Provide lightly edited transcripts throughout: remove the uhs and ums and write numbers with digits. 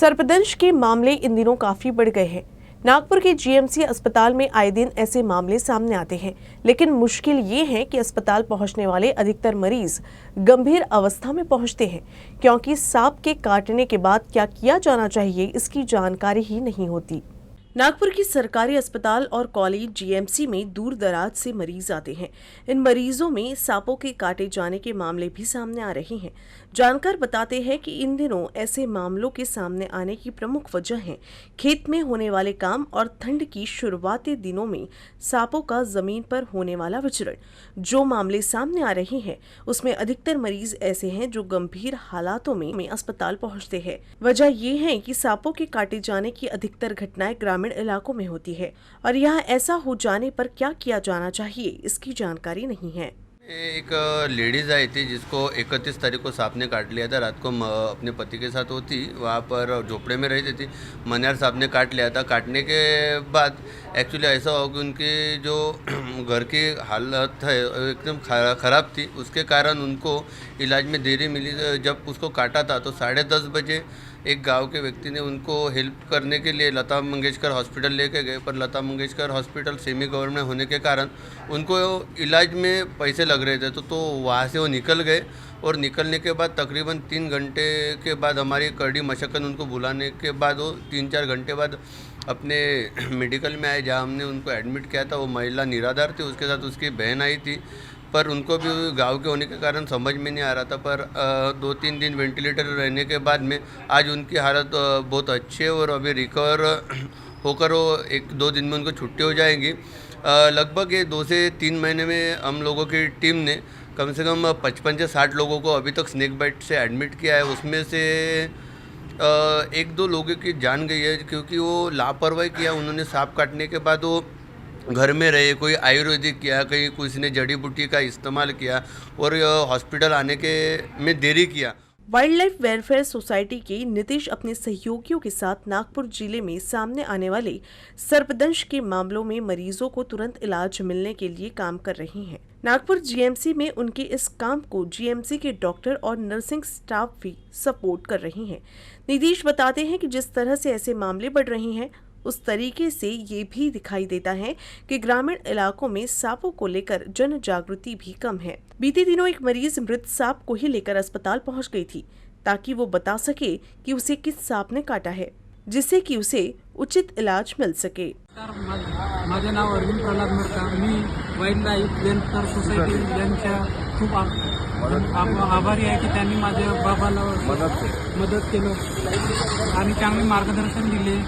सर्पदंश के मामले इन दिनों काफी बढ़ गए हैं। नागपुर के जीएमसी अस्पताल में आए दिन ऐसे मामले सामने आते हैं, लेकिन मुश्किल ये है कि अस्पताल पहुंचने वाले अधिकतर मरीज गंभीर अवस्था में पहुंचते हैं, क्योंकि सांप के काटने के बाद क्या किया जाना चाहिए इसकी जानकारी ही नहीं होती। नागपुर की सरकारी अस्पताल और कॉलेज जीएमसी में दूर दराज से मरीज आते हैं। इन मरीजों में सांपों के काटे जाने के मामले भी सामने आ रहे हैं। जानकार बताते हैं कि इन दिनों ऐसे मामलों के सामने आने की प्रमुख वजह है खेत में होने वाले काम और ठंड की शुरुआती दिनों में सांपों का जमीन पर होने वाला विचरण। जो मामले सामने आ रहे हैं उसमें अधिकतर मरीज ऐसे हैं जो गंभीर हालातों में अस्पताल पहुंचते हैं। वजह ये है कि सांपों के काटे जाने की अधिकतर घटनाएं ग्रामीण इलाकों में होती है और यहाँ ऐसा हो जाने पर क्या किया जाना चाहिए इसकी जानकारी नहीं है। एक लेडीज़ आई थी जिसको 31 तारीख को सांप ने काट लिया था। रात को अपने पति के साथ होती वहाँ पर झोपड़े में रहती थी। मनियार सांप ने काट लिया था। काटने के बाद एक्चुअली ऐसा हुआ कि उनकी जो घर की हालत है एकदम ख़राब थी, उसके कारण उनको इलाज में देरी मिली। जब उसको काटा था तो 10:30 बजे एक गांव के व्यक्ति ने उनको हेल्प करने के लिए लता मंगेशकर हॉस्पिटल लेके गए, पर Lata Mangeshkar hospital semi government होने के कारण उनको इलाज में पैसे लग रहे थे, तो वहाँ से वो निकल गए। और निकलने के बाद तकरीबन 3 घंटे के बाद हमारी कड़ी मशक्क़त उनको बुलाने के बाद वो 3-4 घंटे बाद अपने मेडिकल में आए, जहाँ हमने उनको एडमिट किया था। वो महिला निराधार थी, उसके साथ उसकी बहन आई थी, पर उनको भी गांव के होने के कारण समझ में नहीं आ रहा था। पर 2-3 दिन वेंटिलेटर रहने के बाद में आज उनकी हालत बहुत अच्छी है और अभी रिकवर होकर वो 1-2 दिन में उनको छुट्टी हो जाएगी। लगभग ये 2 से 3 महीने में हम लोगों की टीम ने कम से कम 55 से 60 लोगों को अभी तक स्नेक बाइट से एडमिट किया है। उसमें से 1-2 लोगों की जान गई है, क्योंकि वो लापरवाही किया। उन्होंने सांप काटने के बाद वो घर में रहे, कोई आयुर्वेदिक किया, कहीं किसी ने जड़ी बूटी का इस्तेमाल किया और हॉस्पिटल आने के में देरी किया। वाइल्ड लाइफ वेलफेयर सोसाइटी के नीतीश अपने सहयोगियों के साथ नागपुर जिले में सामने आने वाले सर्पदंश के मामलों में मरीजों को तुरंत इलाज मिलने के लिए काम कर रहे हैं। नागपुर जीएमसी में उनके इस काम को जीएमसी के डॉक्टर और नर्सिंग स्टाफ भी सपोर्ट कर रहे हैं। नीतीश बताते हैं कि जिस तरह से ऐसे मामले बढ़ रहे हैं, उस तरीके से ये भी दिखाई देता है कि ग्रामीण इलाकों में सांपों को लेकर जन जागृति भी कम है। बीते दिनों एक मरीज मृत सांप को ही लेकर अस्पताल पहुंच गई थी, ताकि वो बता सके कि उसे किस सांप ने काटा है, जिससे कि उसे उचित इलाज मिल सके। माझे नाव अरविंद प्रल्हाद मोरकर, मी वाइल्ड लाईफ वेलफेअर सोसायटी यांच्या खूप आभारी आहे की त्यांनी माझ्या बाबाला मदत केलं आणि चांगले मार्गदर्शन दिले।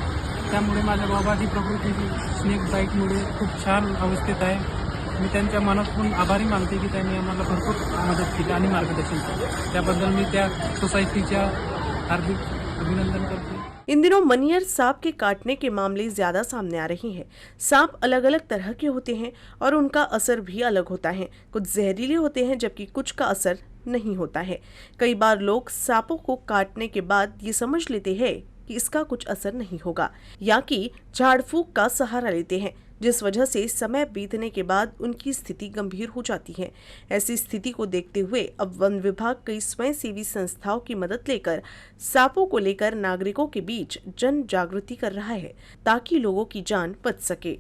त्यामुळे माझ्या बाबाची प्रकृती स्नेक बाईटमुळे खूप छान अवस्थेत आहे। मी त्यांच्या मनातून आभारी मानते की त्यांनी आम्हाला भरपूर मदत केली आणि मार्गदर्शन केलं। त्याबद्दल मी त्या सोसायटीच्या हार्दिक अभिनंदन करते। इन दिनों मनियर सांप के काटने के मामले ज्यादा सामने आ रहे हैं। सांप अलग अलग तरह के होते हैं और उनका असर भी अलग होता है। कुछ जहरीले होते हैं जबकि कुछ का असर नहीं होता है। कई बार लोग सांपों को काटने के बाद ये समझ लेते हैं कि इसका कुछ असर नहीं होगा, या कि झाड़ फूंक का सहारा लेते हैं, जिस वजह से समय बीतने के बाद उनकी स्थिति गंभीर हो जाती है। ऐसी स्थिति को देखते हुए अब वन विभाग कई स्वयंसेवी संस्थाओं की मदद लेकर सांपों को लेकर नागरिकों के बीच जन जागृति कर रहा है, ताकि लोगों की जान बच सके।